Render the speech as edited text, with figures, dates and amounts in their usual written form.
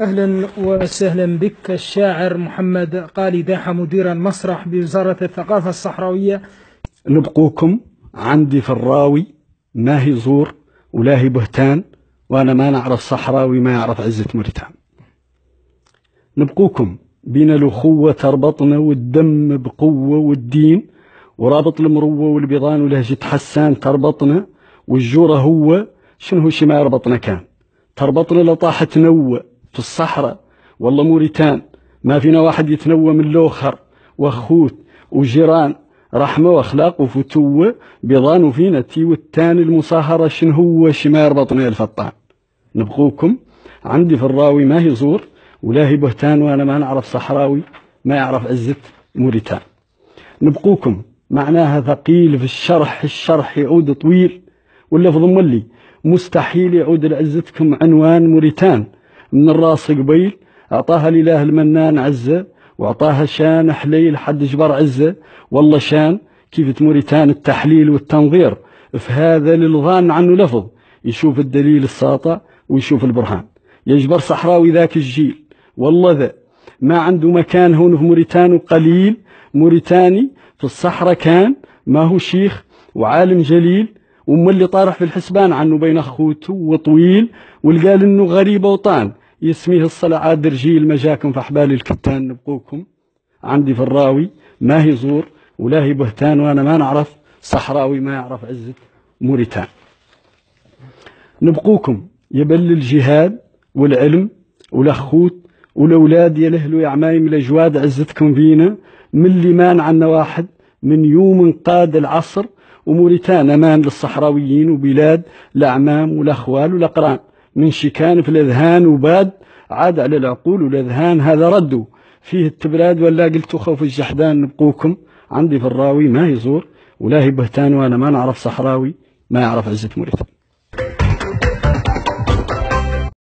أهلا وسهلا بك الشاعر محمد قالي داحة مدير المسرح بوزارة الثقافة الصحراوية. نبقوكم عندي في الراوي ما هي زور ولا هي بهتان، وأنا ما نعرف صحراوي ما يعرف عزة موريتان. نبقوكم بين الأخوة تربطنا والدم بقوة والدين، ورابط المروة والبيضان ولهجة حسان تربطنا، والجورة هو شنو شي ما يربطنا كان تربطنا لطاحة تنوى في الصحراء. والله موريتان ما فينا واحد يتنوى من الآخر، واخوت وجيران رحمة واخلاق وفتوة بيضان وفينا تي والتاني المصاهرة شنو هو شي ما يربطنا الفطان. نبقوكم عندي في الراوي ما هي زور ولا هي بهتان، وانا ما نعرف صحراوي ما يعرف عزة موريتان. نبقوكم معناها ثقيل في الشرح يعود طويل، واللفظ مولي مستحيل يعود لعزتكم عنوان موريتان. من الراس قبيل أعطاها الإله المنان عزة، وأعطاها شان حليل حد جبر عزة. والله شان كيف موريتان التحليل والتنظير، في هذا للظان عنه لفظ يشوف الدليل الساطع ويشوف البرهان. يجبر صحراوي ذاك الجيل والله ذا ما عنده مكان هون في موريتان، وقليل موريتاني في الصحراء كان ما هو شيخ وعالم جليل، اللي طارح في الحسبان عنه بين أخوته وطويل، والقال إنه غريب وطان يسميه الصلع درجيل مجاكم في أحبال الكتان. نبقوكم عندي في الراوي ما هي زور ولا هي بهتان، وأنا ما نعرف صحراوي ما يعرف عزة موريتان. نبقوكم يبل الجهاد والعلم والأخوت والأولاد يا الأهل ويا عمايم الأجواد عزتكم فينا، من اللي مان عنا واحد من يوم قاد العصر. وموريتان أمان للصحراويين وبلاد الأعمام والأخوال والأقران، من شكان في الأذهان وباد عاد على العقول والأذهان، هذا ردوا فيه التبراد ولا قلت خوف الجحدان. نبقوكم عندي في الراوي ما هي زور ولا هي بهتان، وأنا ما نعرف صحراوي ما يعرف عزة موريتان.